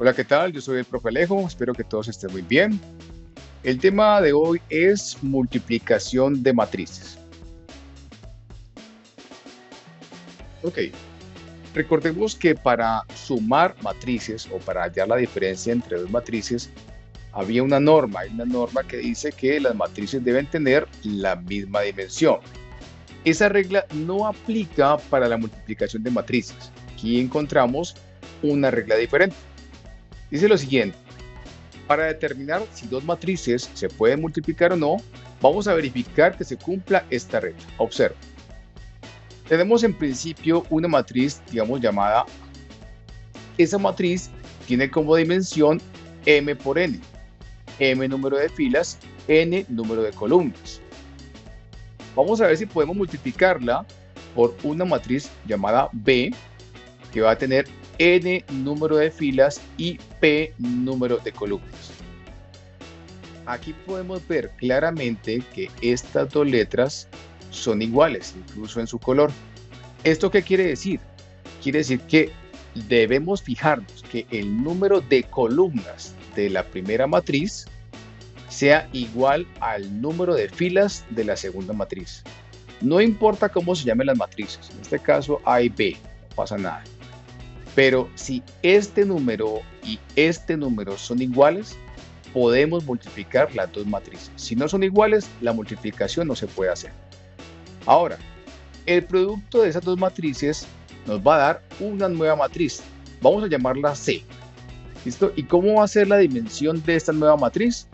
Hola, ¿qué tal? Yo soy el profe Alejo, espero que todos estén muy bien. El tema de hoy es multiplicación de matrices. Ok, recordemos que para sumar matrices o para hallar la diferencia entre dos matrices, había hay una norma que dice que las matrices deben tener la misma dimensión. Esa regla no aplica para la multiplicación de matrices. Aquí encontramos una regla diferente. Dice lo siguiente. Para determinar si dos matrices se pueden multiplicar o no, vamos a verificar que se cumpla esta regla. Observa. Tenemos en principio una matriz, digamos, llamada A. Esa matriz tiene como dimensión m por n. M número de filas, n número de columnas. Vamos a ver si podemos multiplicarla por una matriz llamada B, que va a tener n número de filas y p número de columnas. Aquí podemos ver claramente que estas dos letras son iguales, incluso en su color. ¿Esto qué quiere decir? Quiere decir que debemos fijarnos que el número de columnas de la primera matriz sea igual al número de filas de la segunda matriz. No importa cómo se llamen las matrices, en este caso A y B, no pasa nada. Pero si este número y este número son iguales, podemos multiplicar las dos matrices. Si no son iguales, la multiplicación no se puede hacer. Ahora, el producto de esas dos matrices nos va a dar una nueva matriz. Vamos a llamarla C. ¿Listo? ¿Y cómo va a ser la dimensión de esta nueva matriz?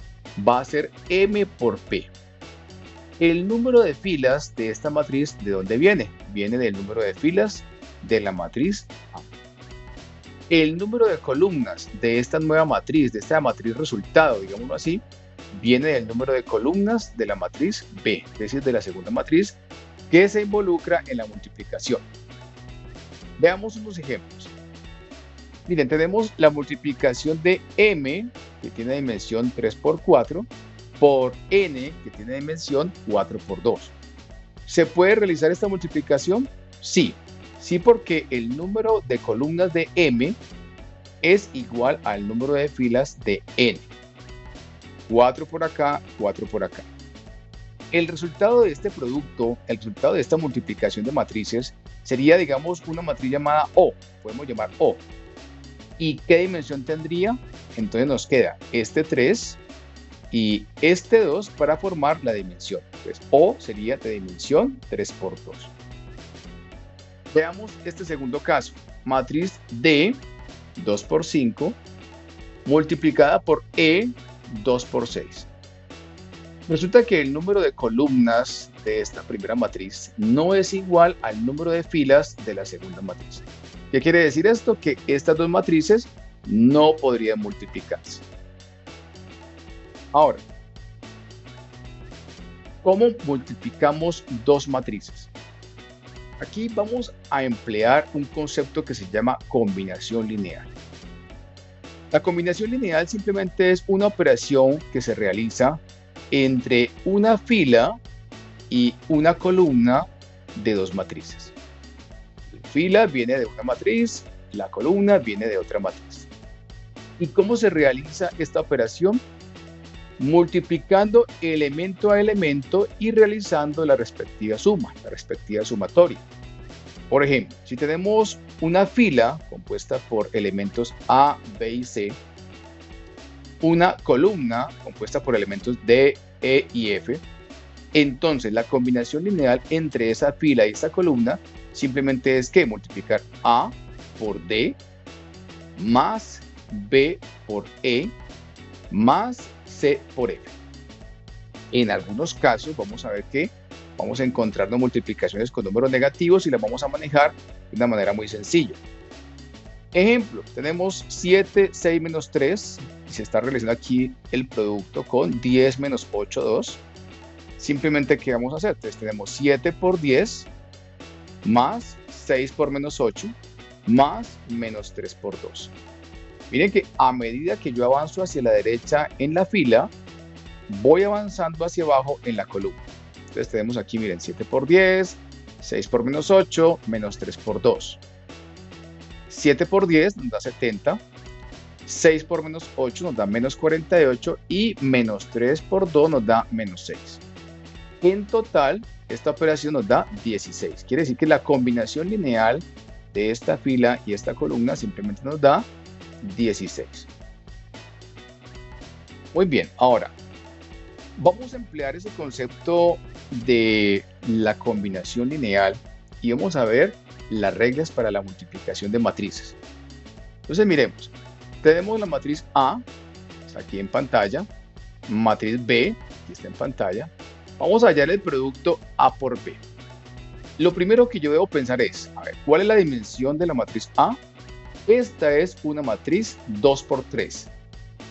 Va a ser M por P. El número de filas de esta matriz, ¿de dónde viene? Viene del número de filas de la matriz A. El número de columnas de esta nueva matriz, de esta matriz resultado, digámoslo así, viene del número de columnas de la matriz B, es decir, de la segunda matriz, que se involucra en la multiplicación. Veamos unos ejemplos. Miren, tenemos la multiplicación de M, que tiene dimensión 3 por 4, por N, que tiene dimensión 4 por 2. ¿Se puede realizar esta multiplicación? Sí. Sí, porque el número de columnas de M es igual al número de filas de N. 4 por acá, 4 por acá. El resultado de este producto, el resultado de esta multiplicación de matrices, sería, digamos, una matriz llamada O. Podemos llamar O. ¿Y qué dimensión tendría? Entonces nos queda este 3 y este 2 para formar la dimensión. Entonces, O sería de dimensión 3 por 2. Veamos este segundo caso. Matriz D, 2 por 5, multiplicada por E, 2 por 6. Resulta que el número de columnas de esta primera matriz no es igual al número de filas de la segunda matriz. ¿Qué quiere decir esto? Que estas dos matrices no podrían multiplicarse. Ahora, ¿cómo multiplicamos dos matrices? Aquí vamos a emplear un concepto que se llama combinación lineal. La combinación lineal simplemente es una operación que se realiza entre una fila y una columna de dos matrices. La fila viene de una matriz, la columna viene de otra matriz. ¿Y cómo se realiza esta operación? Multiplicando elemento a elemento y realizando la respectiva suma, la respectiva sumatoria. Por ejemplo, si tenemos una fila compuesta por elementos A, B y C, una columna compuesta por elementos D, E y F, entonces la combinación lineal entre esa fila y esa columna simplemente es que multiplicar A por D más B por E más C por F. En algunos casos vamos a ver que vamos a encontrarnos multiplicaciones con números negativos y las vamos a manejar de una manera muy sencilla. Ejemplo, tenemos 7, 6 menos 3 y se está realizando aquí el producto con 10 menos 8, 2. Simplemente, ¿qué vamos a hacer? Entonces tenemos 7 por 10 más 6 por menos 8 más menos 3 por 2. Miren que a medida que yo avanzo hacia la derecha en la fila, voy avanzando hacia abajo en la columna. Entonces tenemos aquí, miren, 7 por 10, 6 por menos 8, menos 3 por 2. 7 por 10 nos da 70. 6 por menos 8 nos da menos 48 y menos 3 por 2 nos da menos 6. En total, esta operación nos da 16. Quiere decir que la combinación lineal de esta fila y esta columna simplemente nos da 16. Muy bien, ahora vamos a emplear ese concepto de la combinación lineal y vamos a ver las reglas para la multiplicación de matrices. Entonces miremos, tenemos la matriz A, está aquí en pantalla, matriz B, aquí está en pantalla. Vamos a hallar el producto A por B. Lo primero que yo debo pensar es, a ver, ¿cuál es la dimensión de la matriz A? Esta es una matriz 2 por 3.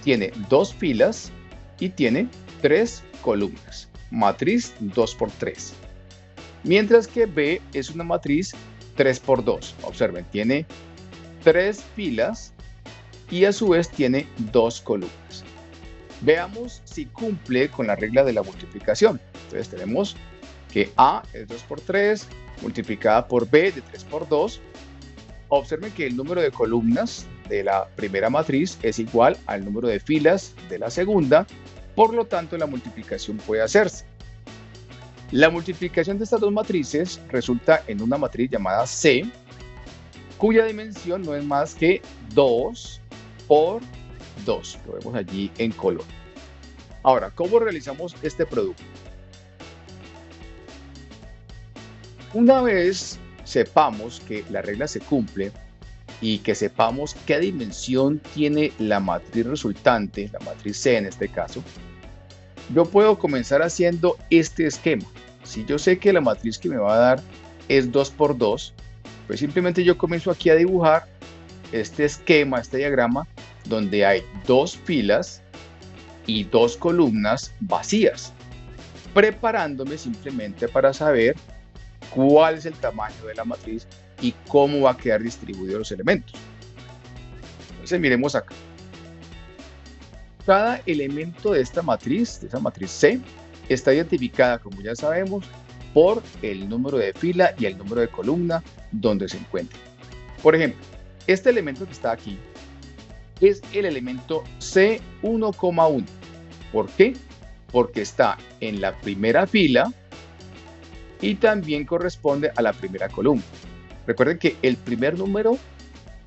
Tiene 2 filas y tiene 3 columnas. Matriz 2 por 3. Mientras que B es una matriz 3 por 2. Observen, tiene 3 filas y a su vez tiene 2 columnas. Veamos si cumple con la regla de la multiplicación. Entonces tenemos que A es 2 por 3 multiplicada por B de 3 por 2. Observen que el número de columnas de la primera matriz es igual al número de filas de la segunda, por lo tanto la multiplicación puede hacerse. La multiplicación de estas dos matrices resulta en una matriz llamada C, cuya dimensión no es más que 2 por 2. Lo vemos allí en color. Ahora, ¿cómo realizamos este producto? Una vez sepamos que la regla se cumple y que sepamos qué dimensión tiene la matriz resultante, la matriz C en este caso, yo puedo comenzar haciendo este esquema. Si yo sé que la matriz que me va a dar es 2 por 2, pues simplemente yo comienzo aquí a dibujar este esquema, este diagrama, donde hay 2 filas y 2 columnas vacías, preparándome simplemente para saber cuál es el tamaño de la matriz y cómo va a quedar distribuidos los elementos. Entonces miremos acá. Cada elemento de esta matriz, de esa matriz C, está identificada, como ya sabemos, por el número de fila y el número de columna donde se encuentra. Por ejemplo, este elemento que está aquí es el elemento C1,1. ¿Por qué? Porque está en la primera fila y también corresponde a la primera columna. Recuerden que el primer número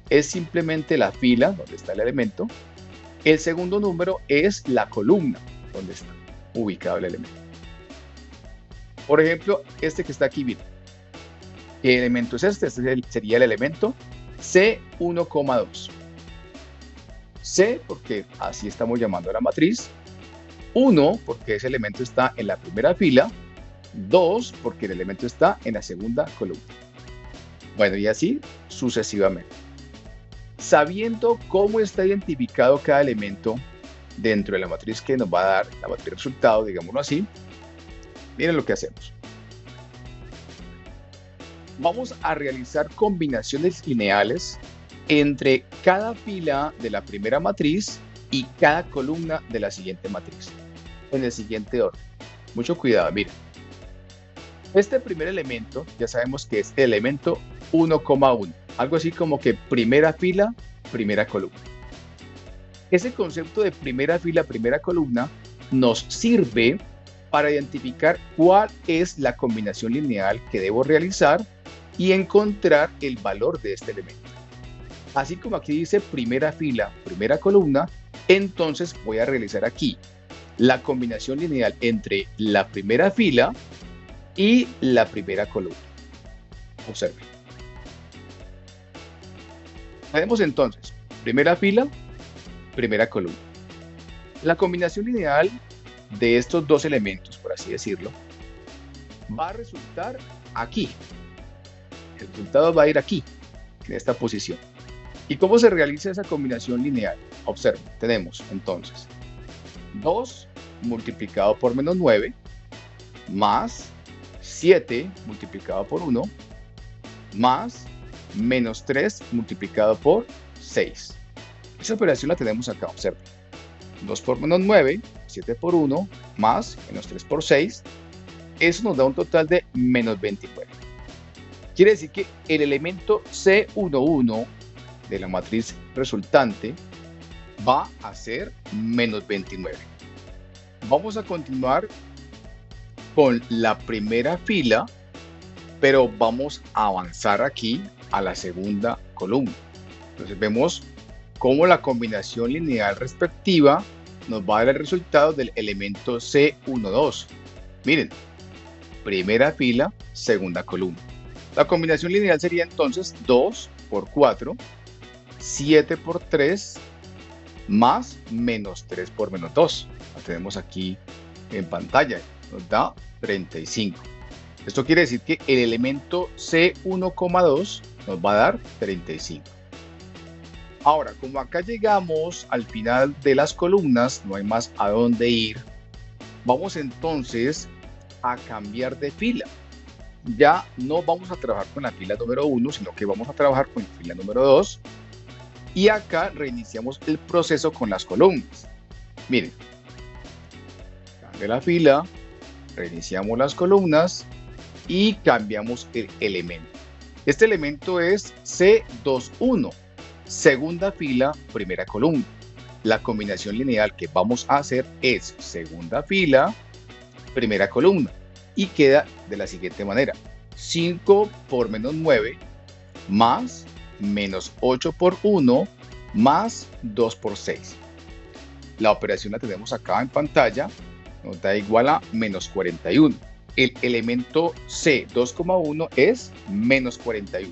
es simplemente la fila donde está el elemento. El segundo número es la columna donde está ubicado el elemento. Por ejemplo, este que está aquí, miren. ¿Qué elemento es este? Este sería el elemento C1,2. C porque así estamos llamando a la matriz. 1 porque ese elemento está en la primera fila. 2 porque el elemento está en la segunda columna. Bueno, y así sucesivamente. Sabiendo cómo está identificado cada elemento dentro de la matriz que nos va a dar la matriz resultado, digámoslo así, miren lo que hacemos. Vamos a realizar combinaciones lineales entre cada fila de la primera matriz y cada columna de la siguiente matriz, en el siguiente orden. Mucho cuidado, miren. Este primer elemento ya sabemos que es el elemento 1,1, algo así como que primera fila, primera columna. Ese concepto de primera fila, primera columna nos sirve para identificar cuál es la combinación lineal que debo realizar y encontrar el valor de este elemento. Así como aquí dice primera fila, primera columna, entonces voy a realizar aquí la combinación lineal entre la primera fila y la primera columna. Observen. Tenemos entonces primera fila, primera columna. La combinación lineal de estos dos elementos, por así decirlo, va a resultar aquí. El resultado va a ir aquí, en esta posición. ¿Y cómo se realiza esa combinación lineal? Observen, tenemos entonces 2 multiplicado por menos 9 más 7 multiplicado por 1 más menos 3 multiplicado por 6. Esa operación la tenemos acá, observen. 2 por menos 9, 7 por 1, más menos 3 por 6. Eso nos da un total de menos 29. Quiere decir que el elemento C11 de la matriz resultante va a ser menos 29. Vamos a continuar con la primera fila, pero vamos a avanzar aquí a la segunda columna. Entonces vemos cómo la combinación lineal respectiva nos va a dar el resultado del elemento C12. Miren, primera fila, segunda columna. La combinación lineal sería entonces 2 por 4, 7 por 3, más menos 3 por menos 2. La tenemos aquí en pantalla, nos da 35. Esto quiere decir que el elemento C1,2 nos va a dar 35. Ahora, como acá llegamos al final de las columnas, no hay más a dónde ir, vamos entonces a cambiar de fila. Ya no vamos a trabajar con la fila número 1, sino que vamos a trabajar con la fila número 2. Y acá reiniciamos el proceso con las columnas. Miren, cambia la fila, reiniciamos las columnas y cambiamos el elemento. Este elemento es C21, segunda fila, primera columna. La combinación lineal que vamos a hacer es segunda fila, primera columna, y queda de la siguiente manera: 5 por menos 9 más menos 8 por 1 más 2 por 6. La operación la tenemos acá en pantalla, nos da igual a menos 41. El elemento C 2,1 es menos 41.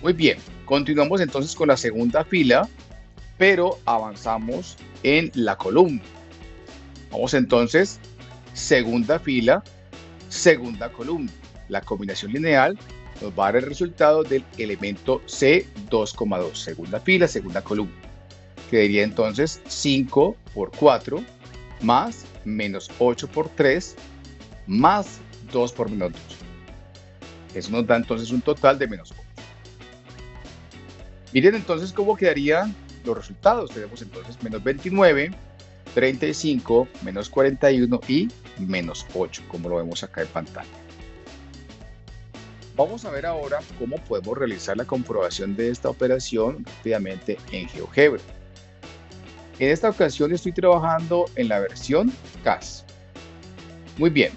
Muy bien, continuamos entonces con la segunda fila, pero avanzamos en la columna. Vamos entonces, segunda fila, segunda columna. La combinación lineal nos va a dar el resultado del elemento C2,2, segunda fila, segunda columna. Quedaría entonces 5 por 4 más menos 8 por 3 más 2 por menos 2. Eso nos da entonces un total de menos 8. Miren entonces cómo quedarían los resultados. Tenemos entonces menos 29, 35, menos 41 y menos 8, como lo vemos acá en pantalla. Vamos a ver ahora cómo podemos realizar la comprobación de esta operación rápidamente en GeoGebra. En esta ocasión estoy trabajando en la versión CAS. Muy bien,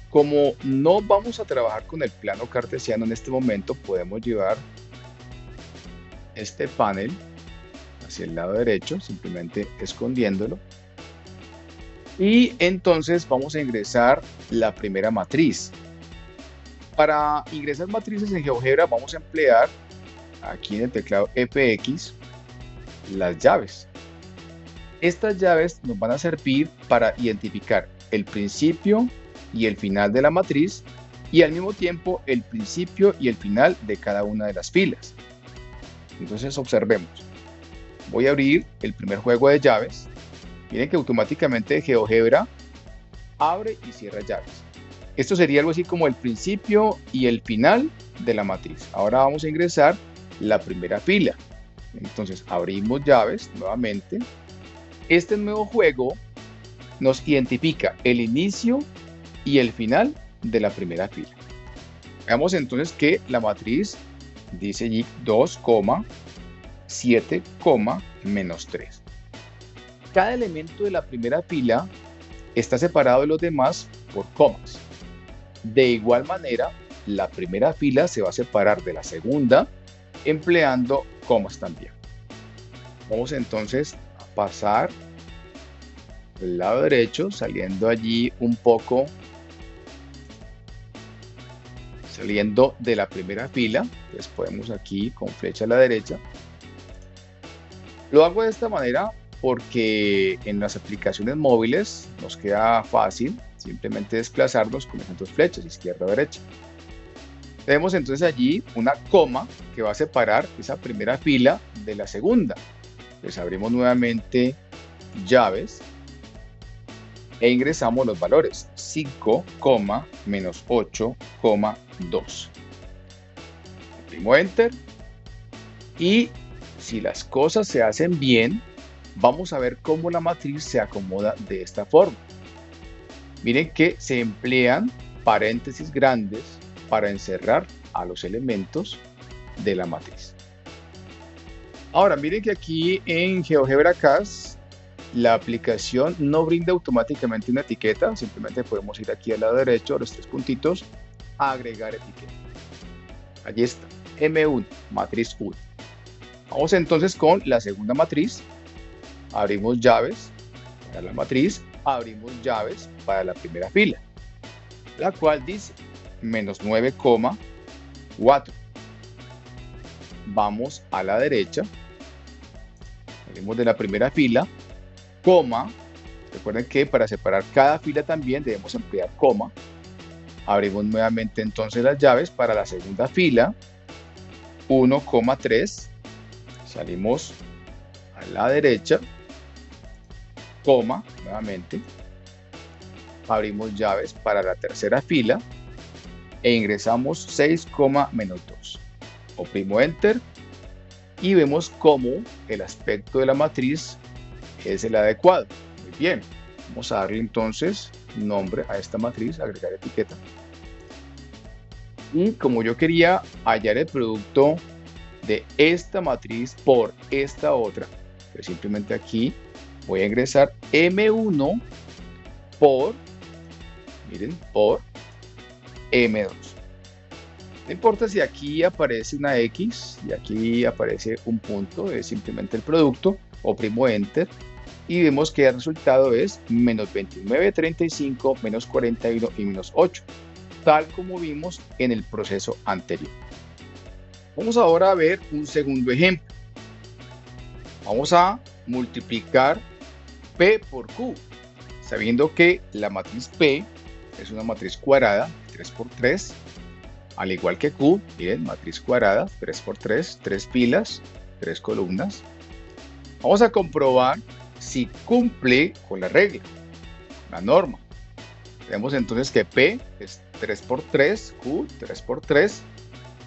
como no vamos a trabajar con el plano cartesiano en este momento, podemos llevar este panel hacia el lado derecho, simplemente escondiéndolo. Y entonces vamos a ingresar la primera matriz. Para ingresar matrices en GeoGebra vamos a emplear aquí en el teclado FX las llaves. Estas llaves nos van a servir para identificar el principio y el final de la matriz y al mismo tiempo el principio y el final de cada una de las filas. Entonces observemos. Voy a abrir el primer juego de llaves. Miren que automáticamente GeoGebra abre y cierra llaves. Esto sería algo así como el principio y el final de la matriz. Ahora vamos a ingresar la primera fila. Entonces abrimos llaves nuevamente. Este nuevo juego nos identifica el inicio y el final de la primera fila. Veamos entonces que la matriz dice allí 2, 7, menos 3. Cada elemento de la primera fila está separado de los demás por comas. De igual manera, la primera fila se va a separar de la segunda empleando comas también. Vamos entonces a pasar al lado derecho, saliendo allí un poco, saliendo de la primera fila. Entonces podemos aquí con flecha a la derecha. Lo hago de esta manera porque en las aplicaciones móviles nos queda fácil simplemente desplazarnos con esas dos flechas, izquierda o derecha. Tenemos entonces allí una coma que va a separar esa primera fila de la segunda. Entonces abrimos nuevamente llaves e ingresamos los valores 5, menos 8, 2. Primo Enter y si las cosas se hacen bien, vamos a ver cómo la matriz se acomoda de esta forma. Miren que se emplean paréntesis grandes para encerrar a los elementos de la matriz. Ahora, miren que aquí en GeoGebra CAS la aplicación no brinda automáticamente una etiqueta, simplemente podemos ir aquí al lado derecho a los tres puntitos, agregar etiqueta. Allí está, M1, matriz 1. Vamos entonces con la segunda matriz, abrimos llaves para la matriz, abrimos llaves para la primera fila, la cual dice menos 9,4. Vamos a la derecha, salimos de la primera fila, coma, recuerden que para separar cada fila también debemos emplear coma. Abrimos nuevamente entonces las llaves para la segunda fila, 1,3, salimos a la derecha, coma, nuevamente, abrimos llaves para la tercera fila e ingresamos 6, menos 2. Oprimo Enter y vemos cómo el aspecto de la matriz es el adecuado. Muy bien, vamos a darle entonces nombre a esta matriz, agregar etiqueta. Y como yo quería hallar el producto de esta matriz por esta otra, pues simplemente aquí voy a ingresar M1 por, miren, por M2. No importa si aquí aparece una X y aquí aparece un punto, es simplemente el producto, oprimo Enter y vemos que el resultado es menos 29, 35, menos 41 y menos 8, tal como vimos en el proceso anterior. Vamos ahora a ver un segundo ejemplo. Vamos a multiplicar P por Q, sabiendo que la matriz P es una matriz cuadrada, 3 por 3, al igual que Q, miren, matriz cuadrada, 3 por 3, 3 filas, 3 columnas. Vamos a comprobar si cumple con la regla, la norma. Vemos entonces que P es 3 por 3, Q 3 por 3.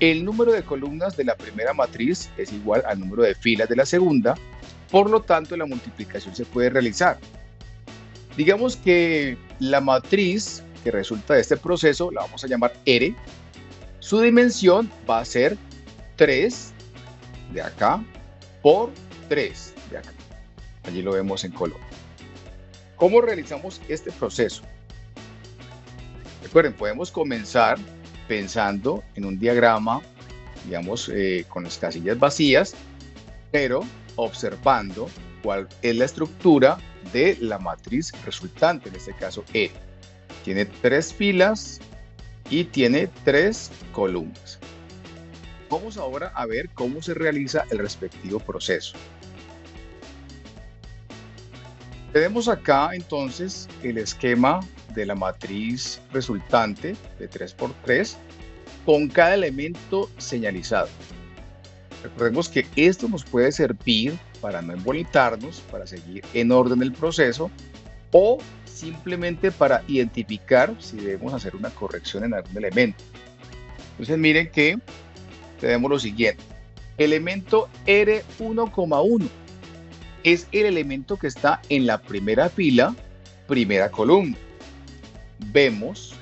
El número de columnas de la primera matriz es igual al número de filas de la segunda, por lo tanto la multiplicación se puede realizar. Digamos que la matriz que resulta de este proceso la vamos a llamar R. Su dimensión va a ser 3 de acá por 3 de acá. Allí lo vemos en color. ¿Cómo realizamos este proceso? Recuerden, podemos comenzar pensando en un diagrama, digamos, con las casillas vacías, pero observando cuál es la estructura de la matriz resultante, en este caso E. Tiene 3 filas y tiene 3 columnas. Vamos ahora a ver cómo se realiza el respectivo proceso. Tenemos acá entonces el esquema de la matriz resultante de 3 por 3 con cada elemento señalizado. Recordemos que esto nos puede servir para no embolitarnos, para seguir en orden el proceso o simplemente para identificar si debemos hacer una corrección en algún elemento. Entonces miren que tenemos lo siguiente. Elemento R1,1 es el elemento que está en la primera fila, primera columna. Vemos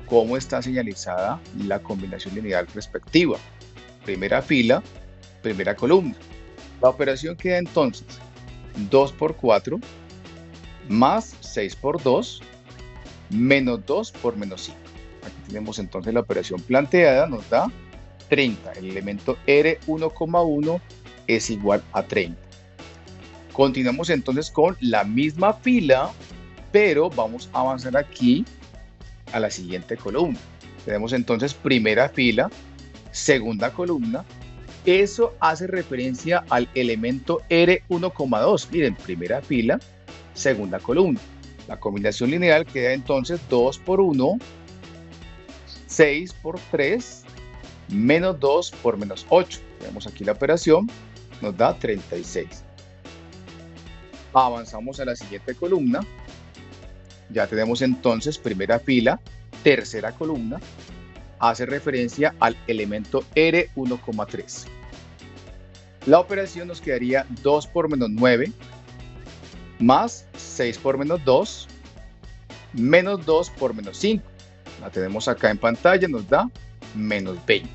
cómo está señalizada la combinación lineal respectiva. Primera fila, primera columna. La operación queda entonces 2 por 4 más 6 por 2 menos 2 por menos 5. Aquí tenemos entonces la operación planteada, nos da 30. El elemento R1,1 es igual a 30. Continuamos entonces con la misma fila, pero vamos a avanzar aquí a la siguiente columna. Tenemos entonces primera fila, segunda columna. Eso hace referencia al elemento R1,2. Miren, primera fila, segunda columna. La combinación lineal queda entonces 2 por 1, 6 por 3, menos 2 por menos 8. Vemos aquí la operación, nos da 36. Avanzamos a la siguiente columna. Ya tenemos entonces primera fila, tercera columna. Hace referencia al elemento R1,3. La operación nos quedaría 2 por menos 9 más 6 por menos 2 menos 2 por menos 5. La tenemos acá en pantalla, nos da menos 20.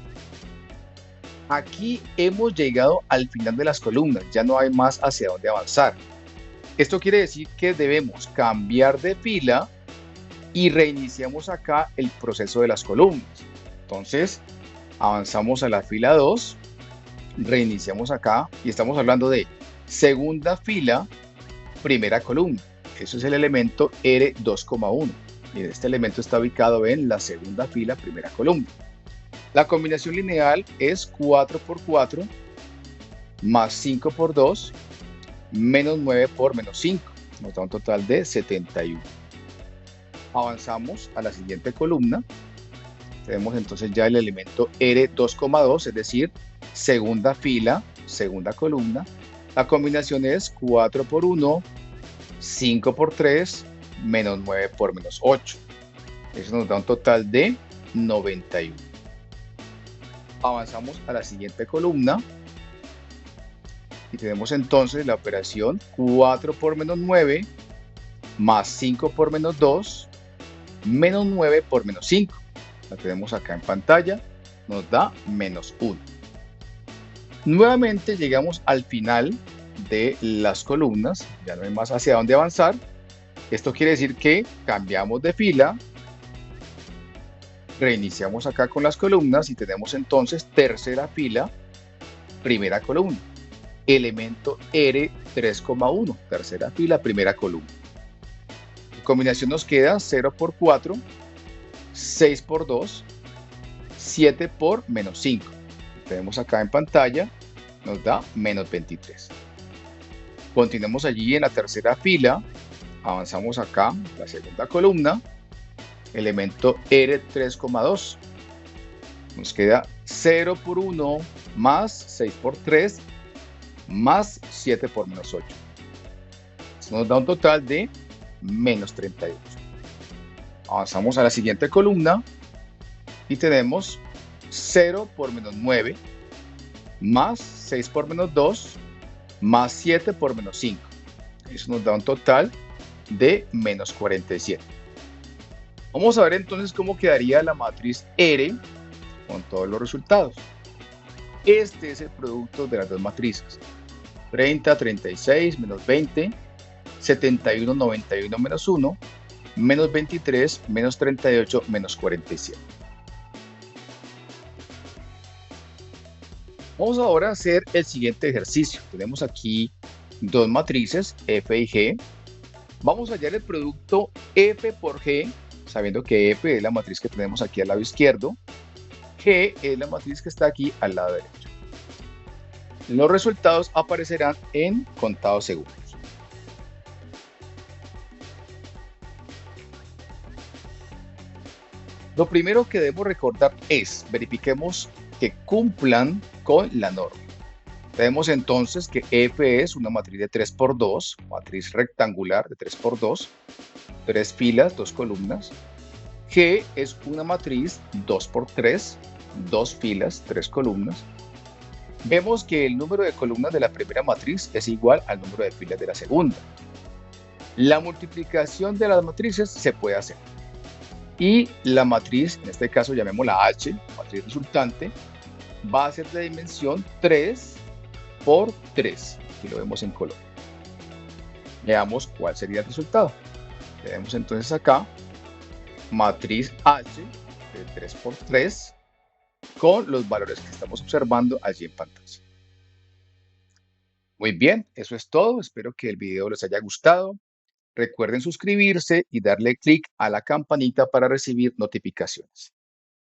Aquí hemos llegado al final de las columnas, ya no hay más hacia dónde avanzar. Esto quiere decir que debemos cambiar de fila y reiniciamos acá el proceso de las columnas. Entonces, avanzamos a la fila 2, reiniciamos acá y estamos hablando de segunda fila, primera columna. Eso es el elemento R2,1. Y este elemento está ubicado en la segunda fila, primera columna. La combinación lineal es 4 por 4 más 5 por 2 menos 9 por menos 5. Nos da un total de 71. Avanzamos a la siguiente columna. Tenemos entonces ya el elemento R2,2, es decir, segunda fila, segunda columna. La combinación es 4 por 1, 5 por 3, menos 9 por menos 8. Eso nos da un total de 91. Avanzamos a la siguiente columna y tenemos entonces la operación 4 por menos 9 más 5 por menos 2 menos 9 por menos 5. La tenemos acá en pantalla, nos da menos 1. Nuevamente llegamos al final de las columnas, ya no hay más hacia dónde avanzar. Esto quiere decir que cambiamos de fila, reiniciamos acá con las columnas y tenemos entonces tercera fila, primera columna. Elemento R3,1, tercera fila, primera columna. La combinación nos queda 0 por 4, 6 por 2, 7 por menos 5. Tenemos acá en pantalla, nos da menos 23. Continuamos allí en la tercera fila, avanzamos acá, la segunda columna, elemento R3,2. Nos queda 0 por 1 más 6 por 3 más 7 por menos 8. Esto nos da un total de menos 38. Avanzamos a la siguiente columna y tenemos 0 por menos 9 más 6 por menos 2 más 7 por menos 5. Eso nos da un total de menos 47. Vamos a ver entonces cómo quedaría la matriz R con todos los resultados. Este es el producto de las dos matrices. 30, 36, menos 20, 71, 91, menos 1, menos 23, menos 38, menos 47. Vamos ahora a hacer el siguiente ejercicio. Tenemos aquí dos matrices, F y G. Vamos a hallar el producto F por G, sabiendo que F es la matriz que tenemos aquí al lado izquierdo. G es la matriz que está aquí al lado derecho. Los resultados aparecerán en contados segundos. Lo primero que debemos recordar es, verifiquemos que cumplan con la norma. Tenemos entonces que F es una matriz de 3 por 2, matriz rectangular de 3 por 2, 3 filas, 2 columnas. G es una matriz 2 por 3, 2 filas, 3 columnas. Vemos que el número de columnas de la primera matriz es igual al número de filas de la segunda. La multiplicación de las matrices se puede hacer. Y la matriz, en este caso llamémosla H, matriz resultante, va a ser de dimensión 3 por 3. Aquí lo vemos en color. Veamos cuál sería el resultado. Tenemos entonces acá matriz H de 3 por 3 con los valores que estamos observando allí en pantalla. Muy bien, eso es todo. Espero que el video les haya gustado. Recuerden suscribirse y darle clic a la campanita para recibir notificaciones.